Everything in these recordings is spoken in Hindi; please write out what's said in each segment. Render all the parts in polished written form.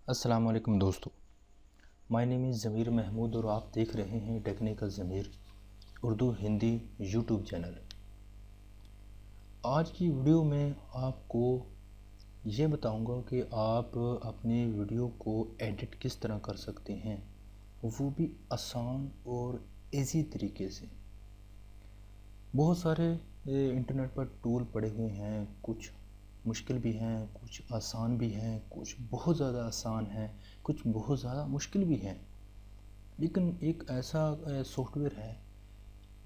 अस्सलाम वालेकुम दोस्तों, माय नेम इज़ ज़मीर महमूद और आप देख रहे हैं टेक्निकल ज़मीर उर्दू हिंदी यूट्यूब चैनल। आज की वीडियो में आपको ये बताऊंगा कि आप अपने वीडियो को एडिट किस तरह कर सकते हैं, वो भी आसान और इजी तरीके से। बहुत सारे इंटरनेट पर टूल पड़े हुए हैं, कुछ मुश्किल भी हैं, कुछ आसान भी हैं, कुछ बहुत ज़्यादा आसान हैं, कुछ बहुत ज़्यादा मुश्किल भी हैं। लेकिन एक ऐसा सॉफ्टवेयर है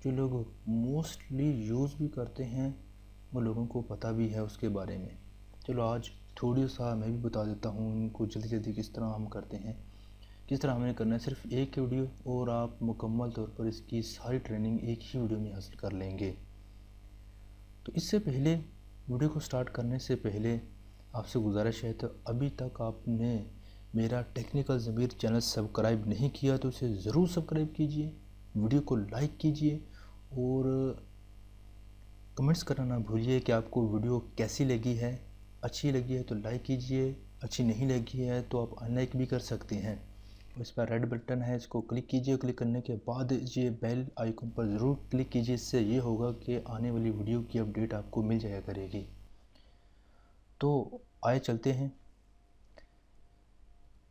जो लोग मोस्टली यूज़ भी करते हैं, वो लोगों को पता भी है उसके बारे में। चलो आज थोड़ी सा मैं भी बता देता हूँ उनको जल्दी जल्दी किस तरह हम करते हैं, किस तरह हमें करना है। सिर्फ एक वीडियो और आप मुकम्मल तौर पर इसकी सारी ट्रेनिंग एक ही वीडियो में हासिल कर लेंगे। तो इससे पहले, वीडियो को स्टार्ट करने से पहले आपसे गुजारिश है, तो अभी तक आपने मेरा टेक्निकल ज़मीर चैनल सब्सक्राइब नहीं किया तो इसे ज़रूर सब्सक्राइब कीजिए, वीडियो को लाइक कीजिए और कमेंट्स करना ना भूलिए कि आपको वीडियो कैसी लगी है। अच्छी लगी है तो लाइक कीजिए, अच्छी नहीं लगी है तो आप अनलाइक भी कर सकते हैं। इस पर रेड बटन है, इसको क्लिक कीजिए। क्लिक करने के बाद ये बेल आइकन पर ज़रूर क्लिक कीजिए। इससे ये होगा कि आने वाली वीडियो की अपडेट आपको मिल जाया करेगी। तो आए चलते हैं।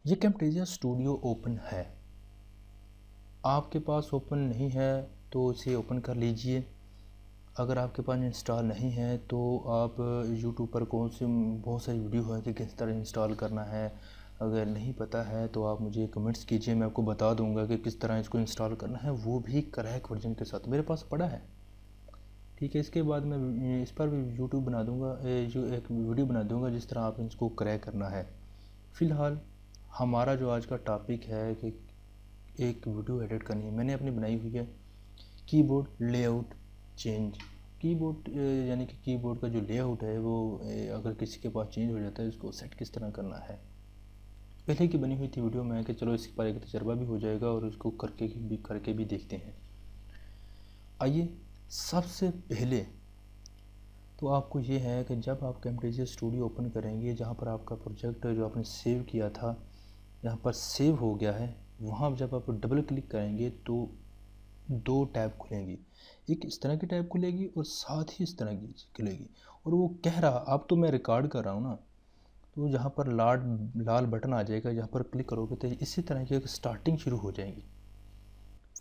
ये कैमटेसिया स्टूडियो ओपन है, आपके पास ओपन नहीं है तो इसे ओपन कर लीजिए। अगर आपके पास इंस्टॉल नहीं है तो आप यूट्यूब पर कौन से बहुत सारी वीडियो है कि किस तरह इंस्टॉल करना है, अगर नहीं पता है तो आप मुझे कमेंट्स कीजिए, मैं आपको बता दूंगा कि किस तरह इसको इंस्टॉल करना है, वो भी क्रैक वर्जन के साथ। मेरे पास पड़ा है, ठीक है। इसके बाद मैं इस पर भी यूट्यूब बना दूंगा, जो एक वीडियो बना दूंगा जिस तरह आप इसको क्रैक करना है। फ़िलहाल हमारा जो आज का टॉपिक है कि एक वीडियो एडिट करनी है, मैंने अपनी बनाई हुई है कीबोर्ड लेआउट चेंज। कीबोर्ड यानी कि कीबोर्ड का जो लेआउट है वो अगर किसी के पास चेंज हो जाता है, इसको सेट किस तरह करना है। पहले की बनी हुई थी वीडियो में कि चलो इस पर एक तजर्बा भी हो जाएगा और इसको करके भी देखते हैं। आइए, सबसे पहले तो आपको ये है कि जब आप कैमटेसिया स्टूडियो ओपन करेंगे, जहाँ पर आपका प्रोजेक्ट जो आपने सेव किया था यहाँ पर सेव हो गया है, वहाँ जब आप डबल क्लिक करेंगे तो दो टैब खुलेंगी। एक इस तरह की टैब खुलेगी और साथ ही इस तरह की खुलेगी। और वो कह रहा, अब तो मैं रिकॉर्ड कर रहा हूँ ना, तो जहाँ पर लाल बटन आ जाएगा, जहाँ पर क्लिक करोगे तो इसी तरह की एक स्टार्टिंग शुरू हो जाएगी।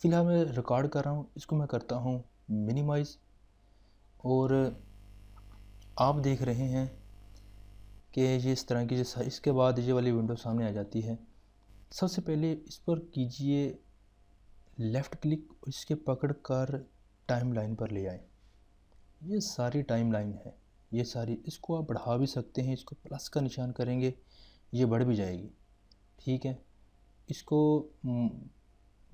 फ़िलहाल मैं रिकॉर्ड कर रहा हूँ, इसको मैं करता हूँ मिनिमाइज़ और आप देख रहे हैं कि ये इस तरह की, जैसा इसके बाद ये वाली विंडो सामने आ जाती है। सबसे पहले इस पर कीजिए लेफ़्ट क्लिक, इसके पकड़ कर टाइम लाइन पर ले आए। ये सारी टाइम लाइन है, ये सारी, इसको आप बढ़ा भी सकते हैं, इसको प्लस का निशान करेंगे ये बढ़ भी जाएगी, ठीक है। इसको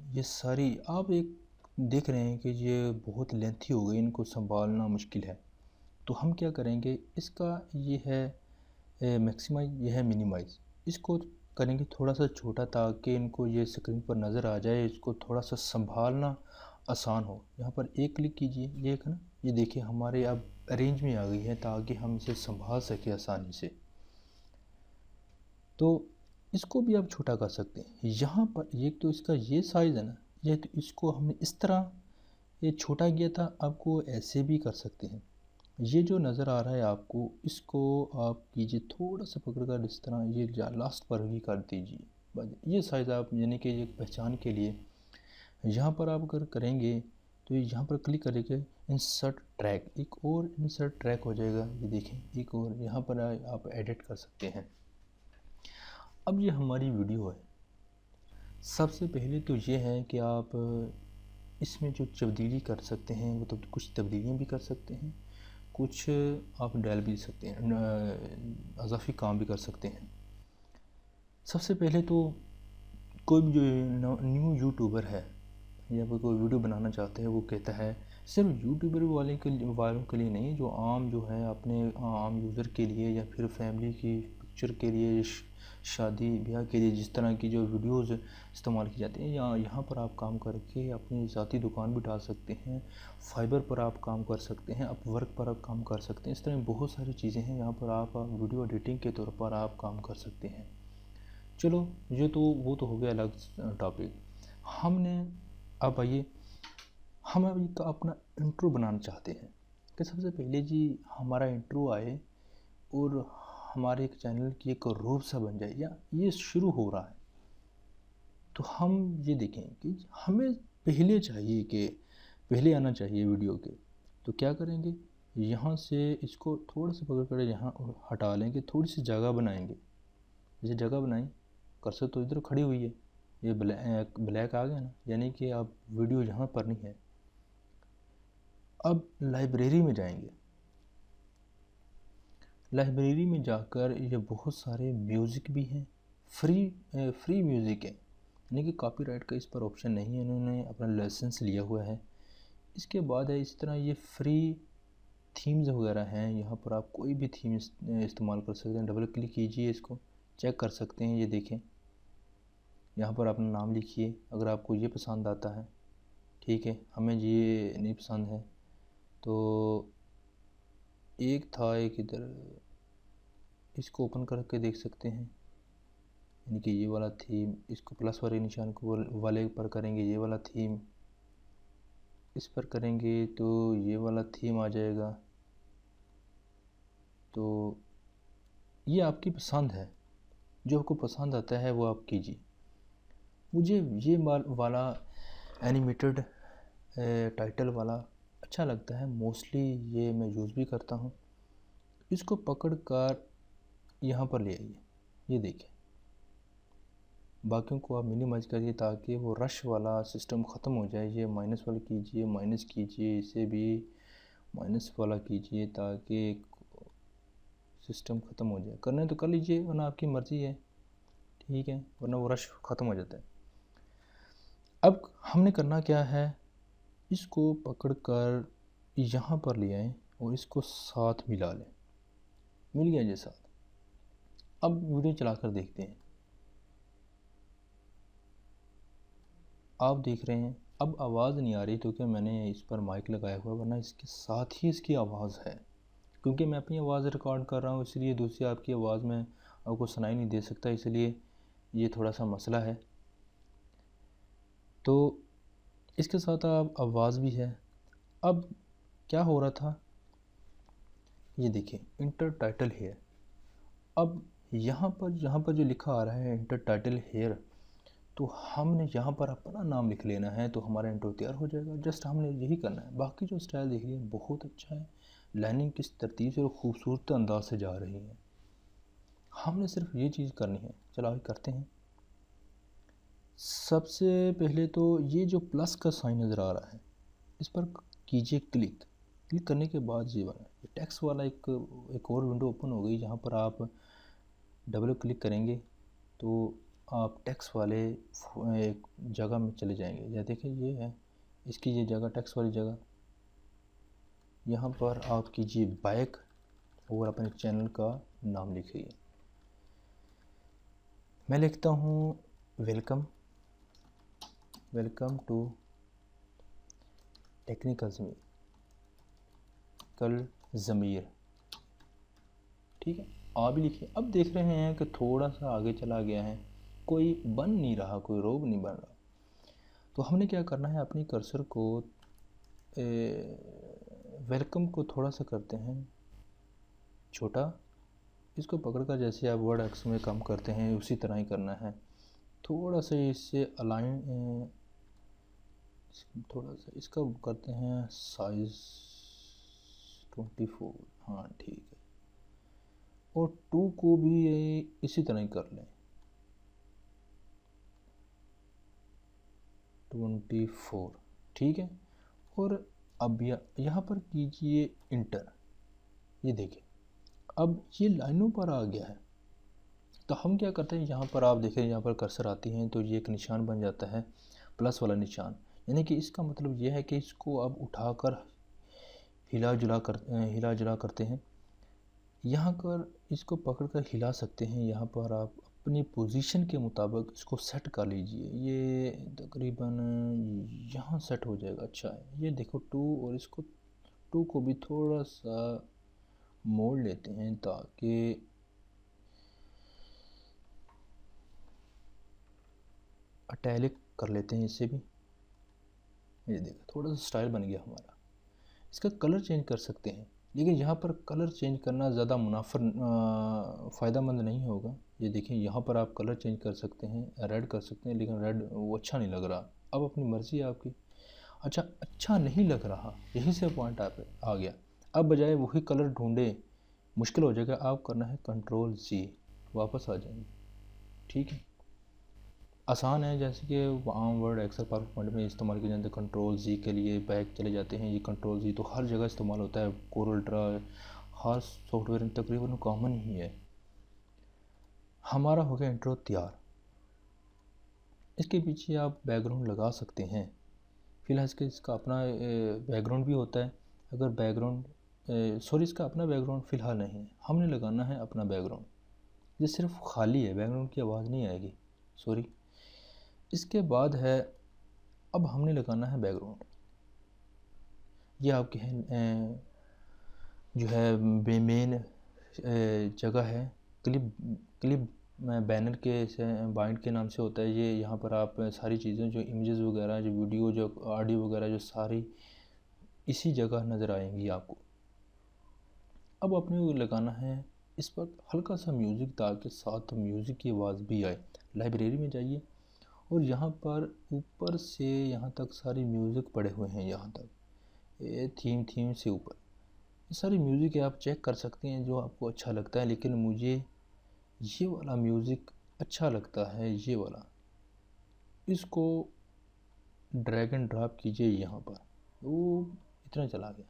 ये सारी आप एक देख रहे हैं कि ये बहुत लेंथी हो गई, इनको संभालना मुश्किल है। तो हम क्या करेंगे, इसका ये है मैक्सिमाइज, ये है मिनिमाइज़। इसको करेंगे थोड़ा सा छोटा ताकि इनको ये स्क्रीन पर नज़र आ जाए, इसको थोड़ा सा संभालना आसान हो। यहाँ पर एक क्लिक कीजिए, ये है ना, ये देखिए हमारे अब रेंज में आ गई है ताकि हम इसे संभाल सकें आसानी से। तो इसको भी आप छोटा कर सकते हैं। यहाँ पर एक तो इसका ये साइज़ है ना, ये तो इसको हमने इस तरह ये छोटा किया था, आपको ऐसे भी कर सकते हैं। ये जो नज़र आ रहा है आपको, इसको आप कीजिए थोड़ा सा पकड़ कर इस तरह, ये लास्ट पर भी कर दीजिए बस। ये साइज़ आप यानी कि ये पहचान के लिए यहाँ पर आप अगर करेंगे तो यहाँ पर क्लिक करेंगे इंसर्ट ट्रैक, एक और इंसर्ट ट्रैक हो जाएगा, ये देखें एक और यहाँ पर आप एडिट कर सकते हैं। अब ये हमारी वीडियो है। सबसे पहले तो ये है कि आप इसमें जो तब्दीली कर सकते हैं वो तो कुछ तब्दीलियाँ भी कर सकते हैं, कुछ आप डाल भी सकते हैं, अज़ाफ़ी काम भी कर सकते हैं। सबसे पहले तो कोई भी जो न्यू यूट्यूबर है या कोई वीडियो बनाना चाहते हैं, वो कहता है सिर्फ यूट्यूबर वालों के लिए नहीं, जो आम जो है अपने आम यूज़र के लिए या फिर फैमिली की पिक्चर के लिए, शादी ब्याह के लिए जिस तरह की जो वीडियोस इस्तेमाल की जाती हैं, या यहाँ पर आप काम करके अपनी ज़ाती दुकान भी डाल सकते हैं, फाइबर पर आप काम कर सकते हैं, अपवर्क पर आप काम कर सकते हैं। इस तरह बहुत सारी चीज़ें हैं यहाँ पर आप वीडियो एडिटिंग के तौर पर आप काम कर सकते हैं। चलो ये तो वो तो हो गया अलग टॉपिक। हमने अब आइए हम अब एक अपना इंट्रो बनाना चाहते हैं कि सबसे पहले जी हमारा इंट्रो आए और हमारे एक चैनल की एक रूप सा बन जाए, या ये शुरू हो रहा है तो हम ये देखें कि हमें पहले चाहिए कि पहले आना चाहिए वीडियो के। तो क्या करेंगे, यहाँ से इसको थोड़ा सा पकड़ कर यहाँ हटा लेंगे, थोड़ी सी जगह बनाएंगे। जैसे जगह बनाई, कर्सर तो इधर खड़ी हुई है, ये ब्लैक ब्लैक आ गया ना, यानी कि अब वीडियो यहाँ पर नहीं है। अब लाइब्रेरी में जाएंगे, लाइब्रेरी में जाकर ये बहुत सारे म्यूज़िक भी हैं, फ्री म्यूज़िक है, यानी कि कॉपीराइट का इस पर ऑप्शन नहीं है, इन्होंने अपना लाइसेंस लिया हुआ है। इसके बाद है इस तरह ये फ्री थीम्स वगैरह हैं, यहाँ पर आप कोई भी थीम इस्तेमाल कर सकते हैं। डबल क्लिक कीजिए, इसको चेक कर सकते हैं, ये देखें यहाँ पर अपना नाम लिखिए अगर आपको ये पसंद आता है। ठीक है, हमें ये नहीं पसंद है तो एक था एक इधर, इसको ओपन करके देख सकते हैं, यानी कि ये वाला थीम, इसको प्लस वाले निशान को वाले पर करेंगे, ये वाला थीम इस पर करेंगे तो ये वाला थीम आ जाएगा। तो ये आपकी पसंद है, जो आपको पसंद आता है वो आप कीजिए। मुझे ये वाला एनिमेटेड टाइटल वाला अच्छा लगता है, मोस्टली ये मैं यूज़ भी करता हूँ। इसको पकड़ कर यहाँ पर ले आइए, ये देखिए, बाकियों को आप मिनिमाइज करिए ताकि वो रश वाला सिस्टम ख़त्म हो जाए। ये माइनस वाला कीजिए, माइनस कीजिए, इसे भी माइनस वाला कीजिए ताकि सिस्टम ख़त्म हो जाए। करना है तो कर लीजिए, वरना आपकी मर्ज़ी है, ठीक है, वरना वो रश ख़त्म हो जाता है। अब हमने करना क्या है, इसको पकड़ कर यहाँ पर ले आएँ और इसको साथ मिला लें। मिल गया ये साथ। अब वीडियो चला कर देखते हैं। आप देख रहे हैं अब आवाज़ नहीं आ रही क्योंकि मैंने इस पर माइक लगाया हुआ, वरना इसके साथ ही इसकी आवाज़ है। क्योंकि मैं अपनी आवाज़ रिकॉर्ड कर रहा हूँ इसलिए दूसरी आपकी आवाज़ में आपको सुनाई नहीं दे सकता, इसलिए ये थोड़ा सा मसला है। तो इसके साथ अब आवाज़ भी है। अब क्या हो रहा था, ये देखिए इंटर टाइटल हेयर। अब यहाँ पर जो लिखा आ रहा है इंटर टाइटल हेयर, तो हमने यहाँ पर अपना नाम लिख लेना है तो हमारा इंट्रो तैयार हो जाएगा। जस्ट हमने यही करना है। बाकी जो स्टाइल देख रही है बहुत अच्छा है, लाइनिंग किस तरतीब से और ख़ूबसूरत अंदाज से जा रही है। हमने सिर्फ ये चीज़ करनी है। चलो आगे करते हैं। सबसे पहले तो ये जो प्लस का साइन नज़र आ रहा है इस पर कीजिए क्लिक। क्लिक करने के बाद ये वाला टेक्स्ट वाला एक और विंडो ओपन हो गई, जहाँ पर आप डबल क्लिक करेंगे तो आप टेक्स्ट वाले एक जगह में चले जाएंगे। या देखिए ये है इसकी ये जगह, टेक्स्ट वाली जगह। यहाँ पर आप कीजिए बैक और अपने चैनल का नाम लिखिए। मैं लिखता हूँ वेलकम टू टेक्निकल ज़मीर। ठीक है, आप भी लिखिए। अब देख रहे हैं कि थोड़ा सा आगे चला गया है, कोई बन नहीं रहा, कोई रोब नहीं बन रहा। तो हमने क्या करना है, अपनी कर्सर को वेलकम को थोड़ा सा करते हैं छोटा, इसको पकड़कर जैसे आप वर्ड एक्स में काम करते हैं उसी तरह ही करना है। थोड़ा सा इससे अलाइन, थोड़ा सा इसका करते हैं साइज़ 24, हाँ ठीक है। और 2 को भी इसी तरह ही कर लें, 24, ठीक है। और अब यहाँ पर कीजिए इंटर। ये देखिए अब ये लाइनों पर आ गया है। तो हम क्या करते हैं, यहाँ पर आप देखें, यहाँ पर कर्सर आती हैं तो ये एक निशान बन जाता है, प्लस वाला निशान। यानी कि इसका मतलब ये है कि इसको अब उठाकर हिला जुला करते हैं। यहाँ पर इसको पकड़कर हिला सकते हैं। यहाँ पर आप अपनी पोजीशन के मुताबिक इसको सेट कर लीजिए। ये तकरीबन यहाँ सेट हो जाएगा। अच्छा है, ये देखो 2, और इसको 2 को भी थोड़ा सा मोड़ लेते हैं ताकि इटैलिक कर लेते हैं इससे भी। ये देखो थोड़ा सा स्टाइल बन गया हमारा। इसका कलर चेंज कर सकते हैं, लेकिन यहाँ पर कलर चेंज करना ज़्यादा फ़ायदेमंद नहीं होगा। ये देखिए यहाँ पर आप कलर चेंज कर सकते हैं, रेड कर सकते हैं, लेकिन रेड वो अच्छा नहीं लग रहा। अब अपनी मर्ज़ी है आपकी। अच्छा नहीं लग रहा, यहीं से पॉइंट आ गया। अब बजाय वही कलर ढूंढे मुश्किल हो जाएगा, आप करना है Ctrl+Z, वापस आ जाएंगे। ठीक है, आसान है, जैसे कि आम वर्ड एक्सेल पावर पॉइंट में इस्तेमाल किए जाते हैं। Ctrl+Z के लिए बैक चले जाते हैं। ये Ctrl+Z तो हर जगह इस्तेमाल होता है, कोरल ड्रा हर सॉफ्टवेयर में तकरीबन कॉमन ही है। हमारा हो गया इंट्रो तैयार। इसके पीछे आप बैकग्राउंड लगा सकते हैं। फिलहाल इसका अपना बैकग्राउंड भी होता है। अगर बैकग्राउंड इसका अपना बैकग्राउंड फ़िलहाल नहीं है, हमने लगाना है अपना बैकग्राउंड। ये सिर्फ खाली है, बैकग्राउंड की आवाज़ नहीं आएगी, सॉरी। इसके बाद है, अब हमने लगाना है बैकग्राउंड। ये आपके हैं जो है मेन जगह है। क्लिप बैनर के बाइंड के नाम से होता है ये। यहाँ पर आप सारी चीज़ें जो इमेजेस वगैरह, जो वीडियो, जो ऑडियो वगैरह, जो सारी इसी जगह नज़र आएंगी आपको। अब अपने को लगाना है इस पर हल्का सा म्यूज़िक, ताकि साथ म्यूज़िक की आवाज़ भी आए। लाइब्रेरी में जाइए और यहाँ पर ऊपर से यहाँ तक सारी म्यूज़िक पड़े हुए हैं। यहाँ तक ये थीम से ऊपर सारी म्यूज़िक आप चेक कर सकते हैं जो आपको अच्छा लगता है। लेकिन मुझे ये वाला म्यूज़िक अच्छा लगता है, ये वाला। इसको ड्रैग एंड ड्रॉप कीजिए यहाँ पर, वो इतना चला गया।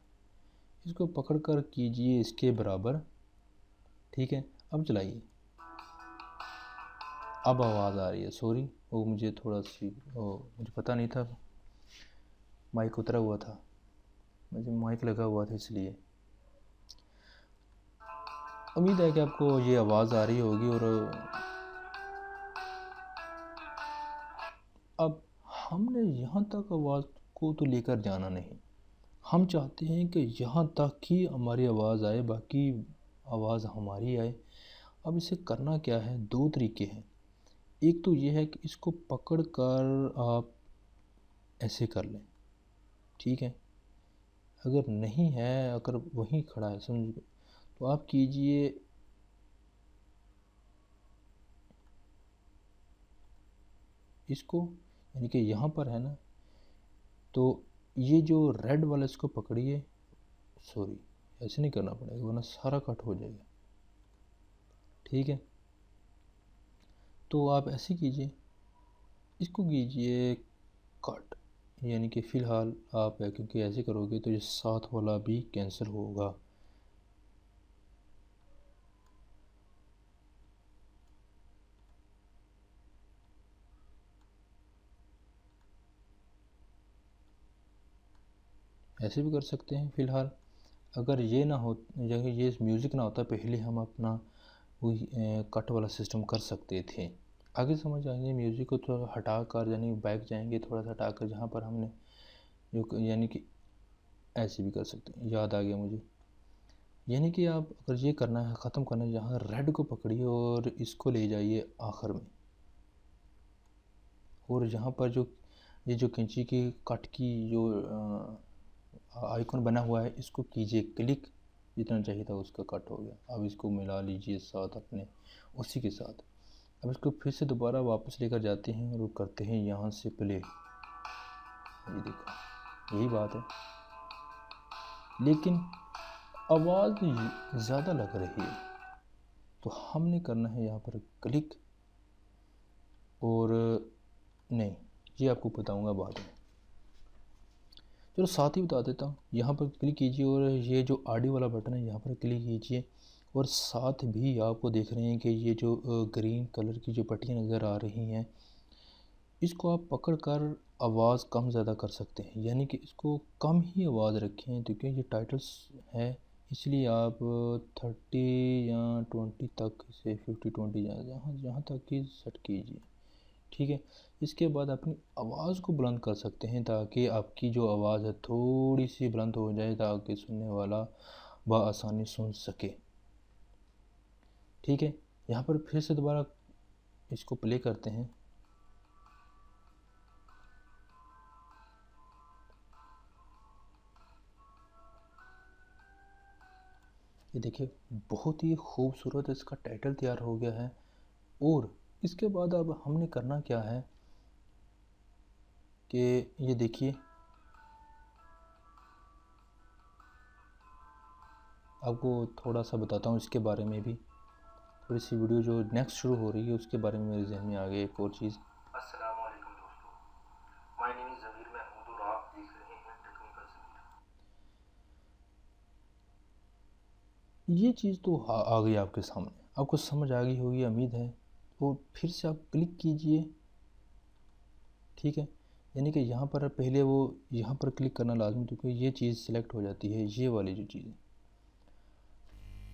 इसको पकड़ कर कीजिए इसके बराबर। ठीक है, अब चलाइए। अब आवाज़ आ रही है, सॉरी वो मुझे थोड़ा सी मुझे पता नहीं था, माइक उतरा हुआ था, मुझे माइक लगा हुआ था इसलिए। उम्मीद है कि आपको ये आवाज़ आ रही होगी। और अब हमने यहाँ तक आवाज़ को तो लेकर जाना नहीं, हम चाहते हैं कि यहाँ तक ही हमारी आवाज़ आए, बाकी आवाज़ हमारी आए। अब इसे करना क्या है, दो तरीके हैं। एक तो ये है कि इसको पकड़ कर आप ऐसे कर लें, ठीक है। अगर नहीं है, अगर वहीं खड़ा है समझ, तो आप कीजिए इसको, यानी कि यहाँ पर है ना, तो ये जो रेड वाला इसको पकड़िए। सॉरी, ऐसे नहीं करना पड़ेगा वरना सारा कट हो जाएगा। ठीक है, तो आप ऐसे कीजिए, इसको कीजिए कट, यानी कि फ़िलहाल आप क्योंकि ऐसे करोगे तो ये साथ वाला भी कैंसिल होगा। ऐसे भी कर सकते हैं। फ़िलहाल अगर ये ना हो, जगह ये म्यूज़िक ना होता, पहले हम अपना वही कट वाला सिस्टम कर सकते थे। आगे समझ आएंगे। म्यूज़िक को थोड़ा हटा कर, यानी बैक जाएंगे थोड़ा सा हटा कर, जहाँ पर हमने जो, यानी कि ऐसे भी कर सकते हैं। याद आ गया मुझे, यानी कि आप अगर ये करना है, ख़त्म करना है, जहाँ रेड को पकड़िए और इसको ले जाइए आखिर में। और यहाँ पर जो ये जो कैंची की कट की जो आइकन बना हुआ है, इसको कीजिए क्लिक, जितना चाहिए था उसका कट हो गया। अब इसको मिला लीजिए साथ अपने उसी के साथ। अब इसको फिर से दोबारा वापस लेकर जाते हैं और करते हैं यहाँ से प्ले। ये देखो, यही बात है, लेकिन आवाज़ ज़्यादा लग रही है। तो हमने करना है यहाँ पर क्लिक, और नहीं, ये आपको बताऊँगा बाद में। चलो साथ ही बता देता हूँ। यहाँ पर क्लिक कीजिए और ये जो ऑडियो वाला बटन है यहाँ पर क्लिक कीजिए। और साथ भी आपको देख रहे हैं कि ये जो ग्रीन कलर की जो पट्टियाँ नज़र आ रही हैं, इसको आप पकड़ कर आवाज़ कम ज़्यादा कर सकते हैं। यानी कि इसको कम ही आवाज़ रखें, क्योंकि ये टाइटल्स है, इसलिए आप 30 या 20 तक से 50-20 जहाँ तक ही सेट कीजिए। ठीक है, इसके बाद अपनी आवाज़ को बुलंद कर सकते हैं, ताकि आपकी जो आवाज़ है थोड़ी सी बुलंद हो जाए, ताकि सुनने वाला बआसानी सुन सके। ठीक है, यहाँ पर फिर से दोबारा इसको प्ले करते हैं। देखिए बहुत ही खूबसूरत इसका टाइटल तैयार हो गया है। और इसके बाद अब हमने करना क्या है कि ये देखिए, आपको थोड़ा सा बताता हूँ इसके बारे में भी। थोड़ी सी वीडियो जो नेक्स्ट शुरू हो रही है उसके बारे में मेरे जहन में आ गई एक और चीज़। अस्सलाम वालेकुम दोस्तों, माय नेम इज़ ज़मीर महमूद और आप देख रहे हैं टेक्निकल ज़मीर। ये चीज़ तो आ गई आपके सामने, आपको समझ आ गई होगी उम्मीद है। तो फिर से आप क्लिक कीजिए, ठीक है। यानी कि यहाँ पर पहले वो यहाँ पर क्लिक करना लाजमी, क्योंकि ये चीज़ सिलेक्ट हो जाती है, ये वाली जो चीज़ है।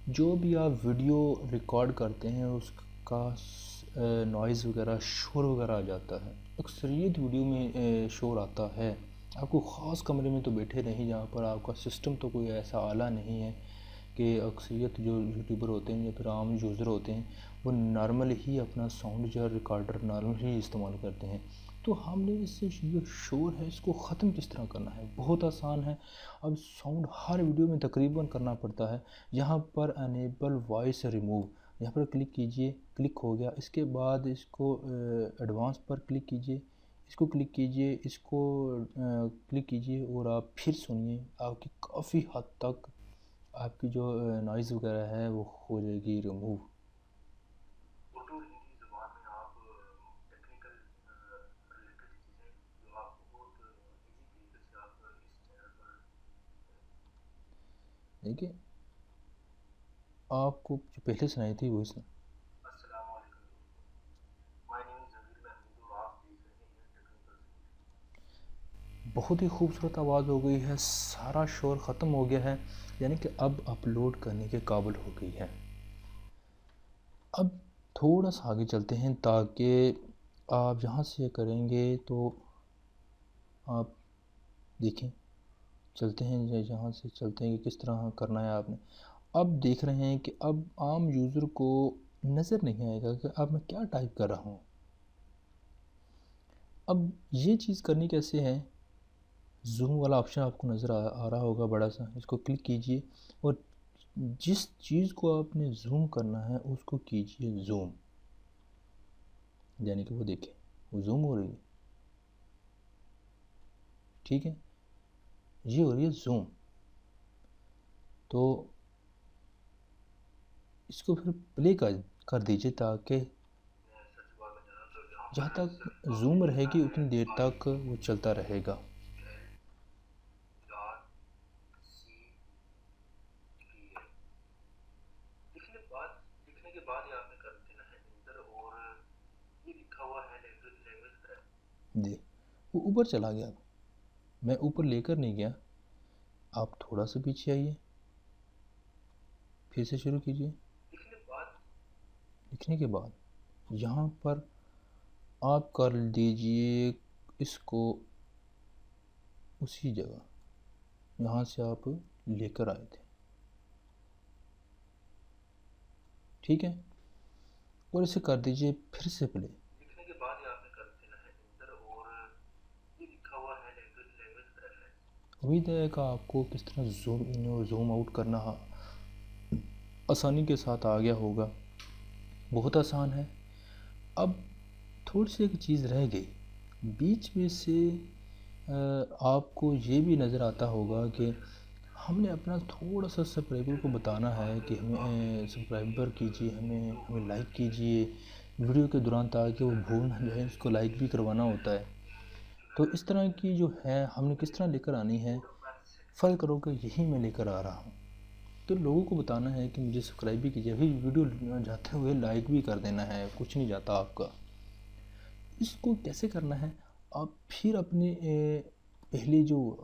जो भी आप वीडियो रिकॉर्ड करते हैं उसका नॉइज़ वगैरह, शोर वगैरह आ जाता है। अक्सरियत वीडियो में शोर आता है। आपको ख़ास कमरे में तो बैठे नहीं जहाँ पर आपका सिस्टम तो कोई ऐसा आला नहीं है कि अक्सरियत जो यूट्यूबर होते हैं या फिर आम यूज़र होते हैं वो नॉर्मल ही अपना साउंड या रिकॉर्डर नॉर्मल ही इस्तेमाल करते हैं। तो हमने इससे जो शोर है इसको ख़त्म किस तरह करना है, बहुत आसान है। अब साउंड हर वीडियो में तकरीबन करना पड़ता है। यहाँ पर अनेबल वॉइस रिमूव, यहाँ पर क्लिक कीजिए, क्लिक हो गया। इसके बाद इसको एडवांस पर क्लिक कीजिए, इसको क्लिक कीजिए, इसको क्लिक कीजिए और आप फिर सुनिए। आपकी काफ़ी हद तक आपकी जो नॉइज़ वगैरह है वो हो जाएगी रिमूव। उर्दू हिंदी ज़ुबान में आप टेक्निकल रिलेटेड चीज़ें जो आपको बहुत इजी तरीके से आप इस चैनल पर। देखिए आपको जो पहले सुनाई थी वही सुना। अस्सलाम वालेकुम दोस्तों, माय नेम इज़ ज़मीर महमूद और आप देख रहे हैं टेक्निकल ज़मीर। बहुत ही खूबसूरत आवाज़ हो गई है, सारा शोर ख़त्म हो गया है, यानी कि अब अपलोड करने के काबिल हो गई है। अब थोड़ा सा आगे चलते हैं ताकि आप यहाँ से करेंगे तो आप देखें। चलते हैं यहाँ से चलते हैं कि किस तरह करना है आपने। अब देख रहे हैं कि अब आम यूज़र को नज़र नहीं आएगा कि अब मैं क्या टाइप कर रहा हूँ। अब ये चीज़ करनी कैसे है, जूम वाला ऑप्शन आपको नज़र आ रहा होगा बड़ा सा, इसको क्लिक कीजिए और जिस चीज़ को आपने जूम करना है उसको कीजिए जूम, यानी कि वो देखें वो जूम हो रही है, ठीक है, ये हो रही है जूम। तो इसको फिर प्ले कर दीजिए ताकि मैं सर्च बार में जाना तो यहाँ जहाँ पर तक सर्च बार जूम में लिखना रहेगी है उतनी देर तक आई वो चलता रहेगा। L R C T A. लिखने के बाद ही आपने कर देना है इंटर और ये लिखा हुआ है लैंग्वेज। जी वो ऊपर चला गया, मैं ऊपर लेकर नहीं गया। आप थोड़ा सा पीछे आइए, फिर से शुरू कीजिए। लिखने के बाद यहाँ पर आप कर दीजिए इसको उसी जगह यहाँ से आप लेकर आए थे, ठीक है। और इसे कर दीजिए फिर से प्ले। लिखने के बाद ही आपने कर देना है इंटर और ये लिखा हुआ है लैंग्वेज प्रेफरेंस। उम्मीद है कि आपको किस तरह जूम इन और जूम आउट करना आसानी के साथ आ गया होगा, बहुत आसान है। अब थोड़ी सी एक चीज़ रह गई बीच में से, आपको ये भी नज़र आता होगा कि हमने अपना थोड़ा सा सब्सक्राइबर को बताना है कि हमें सब्सक्राइबर कीजिए, हमें लाइक कीजिए वीडियो के दौरान, ताकि वो भूल ना जाए, इसको लाइक भी करवाना होता है। तो इस तरह की जो है हमने किस तरह लेकर आनी है, फ़र्क करो कि यही मैं लेकर आ रहा हूँ। तो लोगों को बताना है कि मुझे सब्सक्राइब भी कीजिए, अभी वीडियो जाते हुए लाइक भी कर देना है, कुछ नहीं जाता आपका। इसको कैसे करना है, आप फिर अपने पहले जो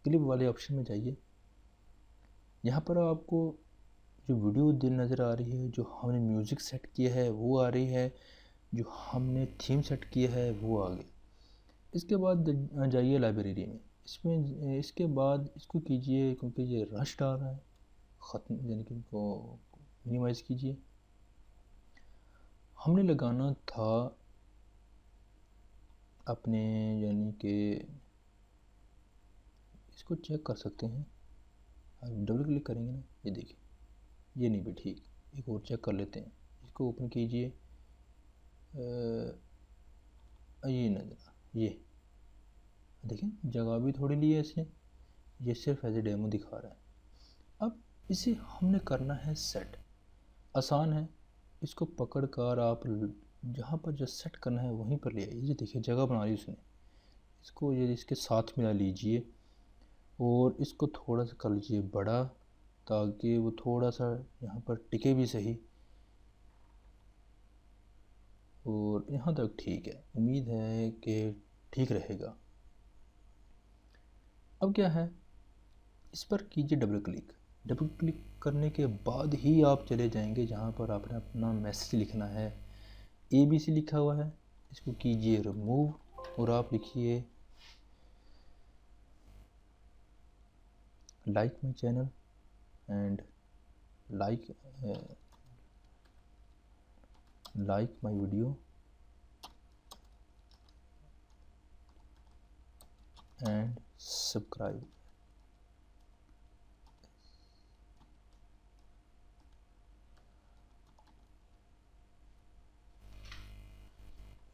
क्लिप वाले ऑप्शन में जाइए। यहाँ पर आपको जो वीडियो दिन नज़र आ रही है, जो हमने म्यूज़िक सेट किया है वो आ रही है, जो हमने थीम सेट किया है वो आ गई। इसके बाद जाइए लाइब्रेरी में, इसमें इसके बाद इसको कीजिए, क्योंकि ये रश डाल रहा है, ख़त्म यानी कि इनको मिनिमाइज़ कीजिए। हमने लगाना था अपने, यानी कि इसको चेक कर सकते हैं, आप डबल क्लिक करेंगे ना, ये देखिए ये नहीं भी ठीक, एक और चेक कर लेते हैं। इसको ओपन कीजिए, ये नज़र, ये देखें जगह भी थोड़ी ली है इसने, ये सिर्फ एज ए डेमो दिखा रहा है। अब इसे हमने करना है सेट, आसान है। इसको पकड़ कर आप जहाँ पर जो सेट करना है वहीं पर ले आइए। ये देखिए जगह बना ली उसने, इसको ये इसके साथ मिला लीजिए और इसको थोड़ा सा कर लीजिए बड़ा, ताकि वो थोड़ा सा यहाँ पर टिके भी सही। और यहाँ तक ठीक है, उम्मीद है कि ठीक रहेगा। अब क्या है, इस पर कीजिए डबल क्लिक। डबल क्लिक करने के बाद ही आप चले जाएंगे जहाँ पर आपने अपना मैसेज लिखना है। ABC लिखा हुआ है, इसको कीजिए रिमूव और आप लिखिए like my channel and like my video and subscribe.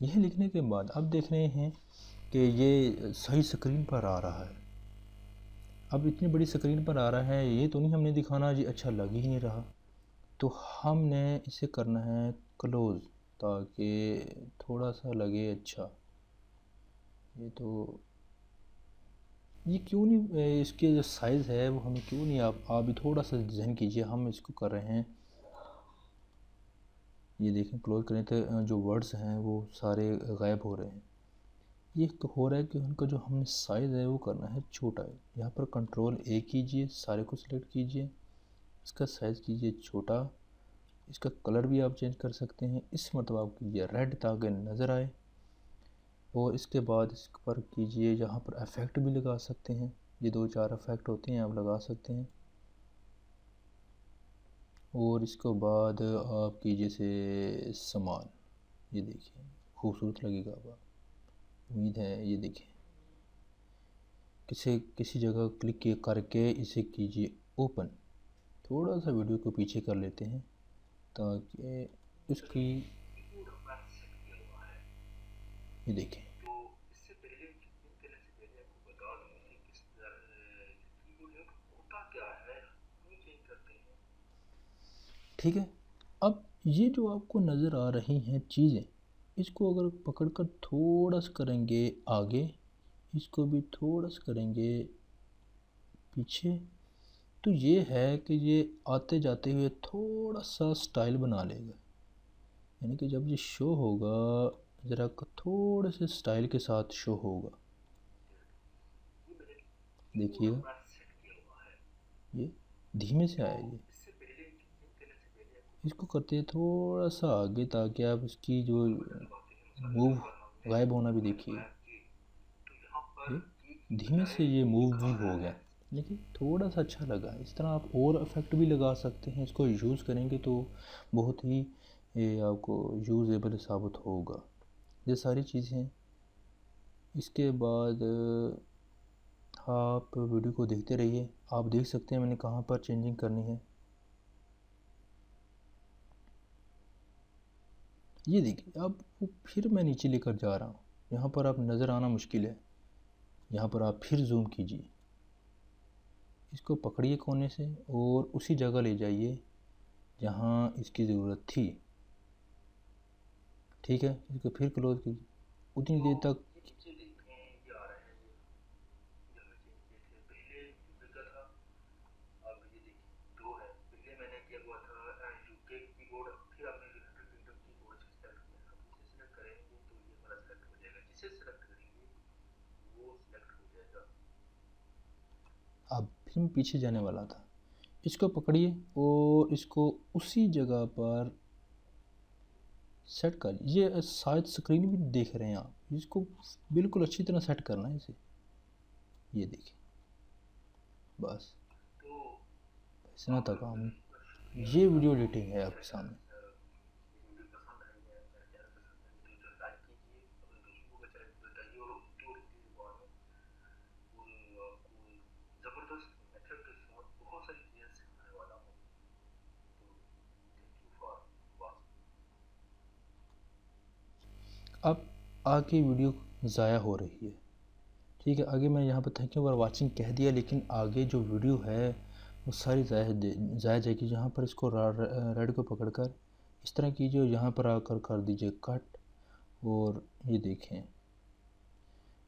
यह लिखने के बाद अब देख रहे हैं कि ये सही स्क्रीन पर आ रहा है। अब इतनी बड़ी स्क्रीन पर आ रहा है, ये तो नहीं हमने दिखाना जी, अच्छा लग ही नहीं रहा। तो हमने इसे करना है क्लोज, ताकि थोड़ा सा लगे अच्छा। ये तो ये क्यों नहीं, इसके जो साइज़ है वो हमें क्यों नहीं, आप भी थोड़ा सा जहन कीजिए। हम इसको कर रहे हैं, ये देखें क्लोज करें तो जो वर्ड्स हैं वो सारे गायब हो रहे हैं। ये हो रहा है कि उनका जो हमने साइज़ है वो करना है छोटा है। यहाँ पर Ctrl+A कीजिए, सारे को सिलेक्ट कीजिए, इसका साइज़ कीजिए छोटा। इसका कलर भी आप चेंज कर सकते हैं, इस मरतबा आप कीजिए रेड ताकि नज़र आए। और इसके बाद इस पर कीजिए, यहाँ पर इफ़ेक्ट भी लगा सकते हैं, ये 2-4 इफ़ेक्ट होते हैं आप लगा सकते हैं। और इसके बाद आप कीजिए से सामान, ये देखिए खूबसूरत लगेगा। अब उम्मीद है ये देखिए, किसी जगह क्लिक करके इसे कीजिए ओपन। थोड़ा सा वीडियो को पीछे कर लेते हैं ताकि उसकी, ये देखें तो इससे पहले कितने तरह से पहले आपको बता दूं कि किस तरह कीबोर्ड है होता क्या है, क्यों चेंज करते हैं। ठीक है। अब ये जो आपको नज़र आ रही हैं चीज़ें, इसको अगर पकड़कर थोड़ा सा करेंगे आगे, इसको भी थोड़ा सा करेंगे पीछे, तो ये है कि ये आते जाते हुए थोड़ा सा स्टाइल बना लेगा। यानी कि जब ये शो होगा ज़रा थोड़े से स्टाइल के साथ शो होगा। ये मैंने कीबोर्ड देखिएगा अपना सेट किया हुआ है। ये धीमे से तो आएगी। इससे पहले कितने तरह से पहले आपको इसको करते हैं थोड़ा सा आगे ताकि आप इसकी जो बटन दबाते हैं मसाले मूव डालकर हमने गायब होना भी बटन देखिए। दबाया कि तो यहाँ पर ये ये की धीमे बजाय से ये मूव दिखा भी रहा हो है। गया, देखिए थोड़ा सा अच्छा लगा। इस तरह आप और इफ़ेक्ट भी लगा सकते हैं, इसको यूज़ करेंगे तो बहुत ही ये आपको यूज़ेबल साबित होगा ये सारी चीज़ें। इसके बाद आप वीडियो को देखते रहिए, आप देख सकते हैं मैंने कहाँ पर चेंजिंग करनी है। ये देखिए अब वो फिर मैं नीचे लेकर जा रहा हूँ, यहाँ पर आप नज़र आना मुश्किल है। यहाँ पर आप फिर जूम कीजिए, इसको पकड़िए कोने से और उसी जगह ले जाइए जहाँ इसकी ज़रूरत थी। ठीक है, इसको फिर क्लोज कीजिए उतनी देर तो तक। ये नीचे देखें ये आ रहे हैं, ये हमने चेंज किए थे। पहले यूके का था, अब ये देखिए दो है। पहले मैंने किया हुआ था यूके कीबोर्ड, फिर हमने यूनाइटेड किंगडम कीबोर्ड से सेलेक्ट किया था। इसे सेलेक्ट करेंगे तो ये हमारा सेलेक्ट हो जाएगा, जिसे सेलेक्ट करेंगे वो सिलेक्ट हो जाएगा। अब फिर मैं पीछे जाने वाला था, इसको पकड़िए और इसको उसी जगह पर सेट कर। ये शायद स्क्रीन भी देख रहे हैं आप, इसको बिल्कुल अच्छी तरह सेट करना है इसे। ये देखिए बस तो इतना आप तक लोगों का हम, बहुत शुक्रिया। ये वीडियो आपको एडिटिंग है मेरा आपके चैनल सामने। वीडियो पसंद आई है, मेरा चैनल पसंद आई तो लाइक कीजिए, अपने दोस्तों को चैनल बताइए और उर्दू और हिंदी जुबान में आपको ज़बरदस्त मेथड के साथ बहुत सारी चीज़ें सिखाने वाला हूँ। अब आगे वीडियो ज़ाया हो रही है, ठीक है। आगे मैं यहाँ पर थैंक यू फॉर वाचिंग कह दिया, लेकिन आगे जो वीडियो है वो सारी ज़ाया जाएगी। यहाँ पर इसको रेड को पकड़कर इस तरह कीजिए और यहाँ पर आकर कर दीजिए कट, और ये देखें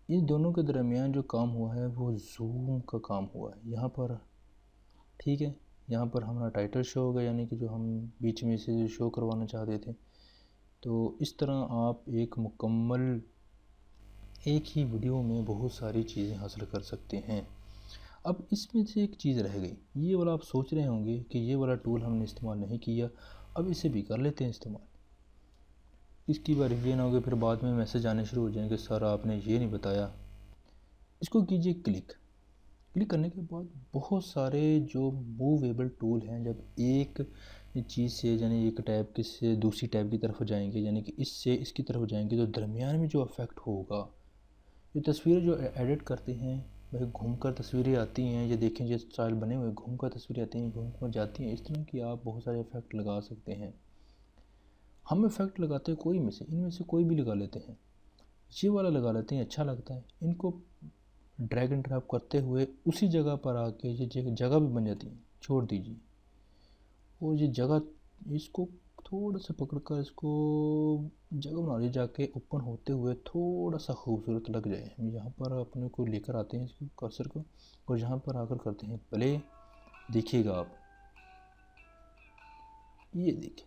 इन दोनों के दरमियान जो काम हुआ है वो जूम का काम हुआ है यहाँ पर, ठीक है। यहाँ पर हमारा टाइटल शो होगा, यानी कि जो हम बीच में से शो करवाना चाहते थे। तो इस तरह आप एक मुकम्मल एक ही वीडियो में बहुत सारी चीज़ें हासिल कर सकते हैं। अब इसमें से एक चीज़ रह गई, ये वाला आप सोच रहे होंगे कि ये वाला टूल हमने इस्तेमाल नहीं किया, अब इसे भी कर लेते हैं इस्तेमाल। इसकी बार ये ना हो फिर बाद में मैसेज आने शुरू हो जाएंगे सर आपने ये नहीं बताया। इसको कीजिए क्लिक। क्लिक करने के बाद बहुत सारे जो मूवेबल टूल हैं, जब एक चीज़ से यानी एक टैब के से दूसरी टैब की तरफ जाएंगे, यानी कि इससे इसकी तरफ जाएंगे, तो दरमियान में जो इफ़ेक्ट होगा, ये तस्वीरें जो एडिट करते हैं भाई, घूमकर तस्वीरें आती हैं, ये देखें ये स्टाइल बने हुए घूमकर तस्वीरें आती हैं, घूमकर जाती हैं, इस तरह की आप बहुत सारे इफ़ेक्ट लगा सकते हैं। हम इफ़ेक्ट लगाते हैं कोई में से, इनमें से कोई भी लगा लेते हैं। ये वाला लगा लेते हैं, अच्छा लगता है। इनको ड्रैग एंड ड्रॉप करते हुए उसी जगह पर आके ये जगह भी बन जाती है, छोड़ दीजिए। और ये जगह इसको थोड़ा सा पकड़कर इसको जगह बना लीजिए, जाके ओपन होते हुए थोड़ा सा खूबसूरत लग जाए। हम यहाँ पर अपने को लेकर आते हैं इसको कर्सर को, और यहाँ पर आकर करते हैं प्ले। देखिएगा आप, ये देखिए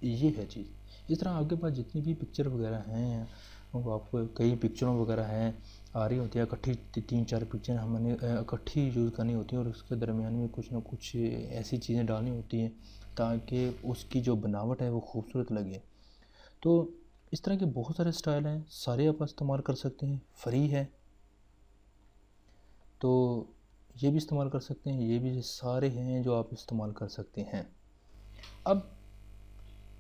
ये है चीज़। इस तरह आपके पास जितनी भी पिक्चर वगैरह हैं, वो आपको कई पिक्चरों वगैरह हैं आ रही होती है इकट्ठी, 3-4 पिक्चर हमने इकट्ठी यूज़ करनी होती है, और उसके दरमियान में कुछ ना कुछ ऐसी चीज़ें डालनी होती हैं ताकि उसकी जो बनावट है वो खूबसूरत लगे। तो इस तरह के बहुत सारे स्टाइल हैं, सारे आप इस्तेमाल कर सकते हैं, फ्री है तो ये भी इस्तेमाल कर सकते हैं, ये भी सारे हैं जो आप इस्तेमाल कर सकते हैं। अब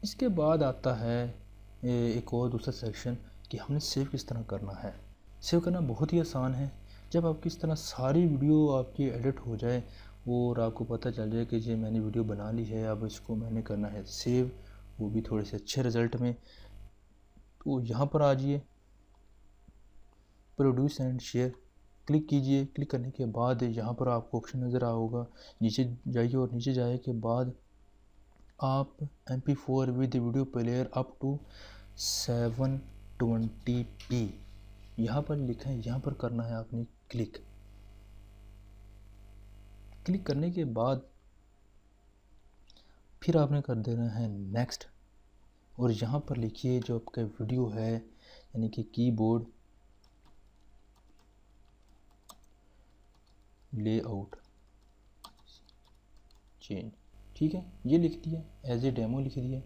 इसके बाद आता है एक और दूसरा सेक्शन कि हमने सेव किस तरह करना है। सेव करना बहुत ही आसान है। जब आपकी इस तरह सारी वीडियो आपकी एडिट हो जाए और आपको पता चल जाए कि ये मैंने वीडियो बना ली है, अब इसको मैंने करना है सेव, वो भी थोड़े से अच्छे रिज़ल्ट में, तो यहाँ पर आ जाइए, प्रोड्यूस एंड शेयर क्लिक कीजिए। क्लिक करने के बाद यहाँ पर आपको ऑप्शन नज़र आओगा, नीचे जाइए और नीचे जाए के बाद आप MP4 with video player up to 720p यहाँ पर लिखा है, यहाँ पर करना है आपने क्लिक। क्लिक करने के बाद फिर आपने कर देना है नेक्स्ट, और यहाँ पर लिखिए जो आपका वीडियो है यानी कि कीबोर्ड लेआउट चेंज, ठीक है, ये लिख दिया, एज ए डेमो लिख दिया।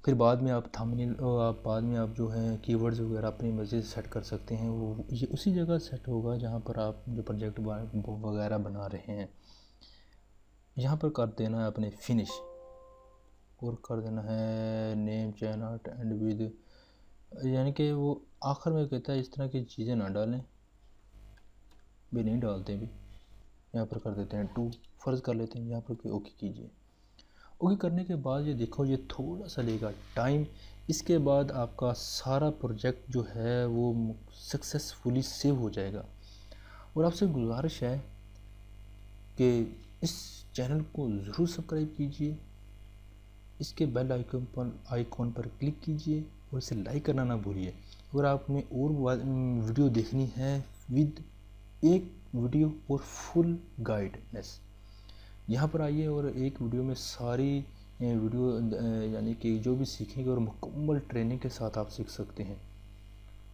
फिर बाद में आप थंबनेल आप बाद में आप जो है कीवर्ड्स वगैरह अपनी मर्ज़ी से सेट कर सकते हैं, वो ये उसी जगह सेट होगा जहाँ पर आप जो प्रोजेक्ट वगैरह बना रहे हैं। यहाँ पर कर देना है अपने फिनिश, और कर देना है name chain art and with, यानी कि वो आखिर में कहता है इस तरह की चीज़ें ना डालें, भी नहीं डालते भी, यहाँ पर कर देते हैं 2 फ़र्ज़ कर लेते हैं, यहाँ पर ओके कीजिए। ओके करने के बाद ये देखो ये थोड़ा सा लेगा टाइम। इसके बाद आपका सारा प्रोजेक्ट जो है वो सक्सेसफुली सेव हो जाएगा। और आपसे गुजारिश है कि इस चैनल को ज़रूर सब्सक्राइब कीजिए, इसके बेल आइकॉन पर क्लिक कीजिए और इसे लाइक करना ना भूलिए। अगर आपने और वीडियो देखनी है विद एक वीडियो और फुल गाइडनेस, यहाँ पर आइए और एक वीडियो में सारी वीडियो यानी कि जो भी सीखेंगे और मुकम्मल ट्रेनिंग के साथ आप सीख सकते हैं।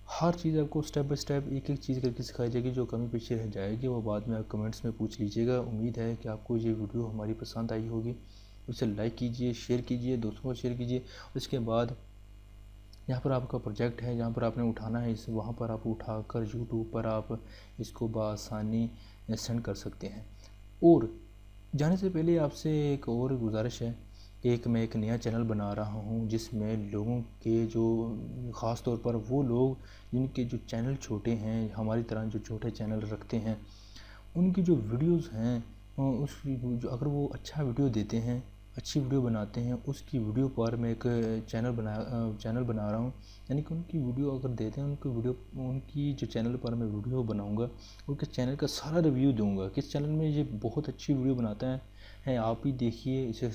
हर चीज़ आपको स्टेप बाय स्टेप एक एक चीज़ करके सिखाई जाएगी। जो कमी पीछे रह जाएगी वो बाद में आप कमेंट्स में पूछ लीजिएगा। उम्मीद है कि आपको ये वीडियो हमारी पसंद आई होगी। उसे लाइक कीजिए, शेयर कीजिए, दोस्तों को शेयर कीजिए। उसके बाद यहाँ पर आपका प्रोजेक्ट है, जहाँ पर आपने उठाना है इस वहाँ पर आप उठाकर यूट्यूब पर आप इसको बआसानी सेंड कर सकते हैं। और जाने से पहले आपसे एक और गुजारिश है कि मैं एक नया चैनल बना रहा हूँ जिसमें लोगों के जो ख़ास तौर पर वो लोग जिनके जो चैनल छोटे हैं, हमारी तरह जो छोटे चैनल रखते हैं, उनकी जो वीडियोस हैं उस जो अगर वो अच्छा वीडियो देते हैं अच्छी वीडियो बनाते हैं उसकी वीडियो पर मैं एक चैनल बना रहा हूँ, यानी कि उनकी वीडियो अगर देते हैं उनकी जो चैनल पर मैं वीडियो बनाऊँगा, उनके चैनल का सारा रिव्यू दूँगा कि इस चैनल में ये बहुत अच्छी वीडियो बनाता है आप भी देखिए, इससे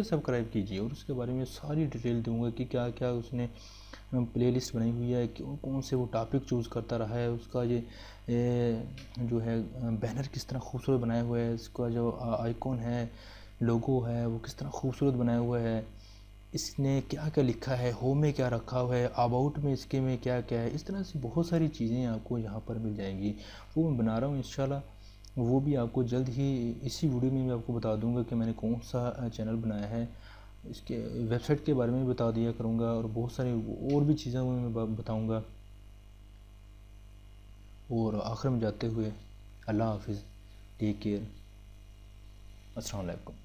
सब्सक्राइब कीजिए और उसके बारे में सारी डिटेल दूँगा कि क्या क्या उसने प्लेलिस्ट बनाई हुई है, कौन से वो टॉपिक चूज़ करता रहा है, उसका ये जो है बैनर किस तरह खूबसूरत बनाया हुआ है, इसका जो आइकॉन है, लोगो है, वो किस तरह खूबसूरत बनाया हुआ है, इसने क्या क्या लिखा है, होम में क्या रखा हुआ है, अबाउट में इसके में क्या क्या है। इस तरह से बहुत सारी चीज़ें आपको यहाँ पर मिल जाएंगी, वो मैं बना रहा हूँ इंशाल्लाह। वो भी आपको जल्द ही इसी वीडियो में मैं आपको बता दूंगा कि मैंने कौन सा चैनल बनाया है, इसके वेबसाइट के बारे में भी बता दिया करूँगा और बहुत सारी और भी चीज़ें मैं बताऊँगा। और आखिर में जाते हुए अल्लाह हाफिज़, टेक केयर, अस्सलाम वालेकुम।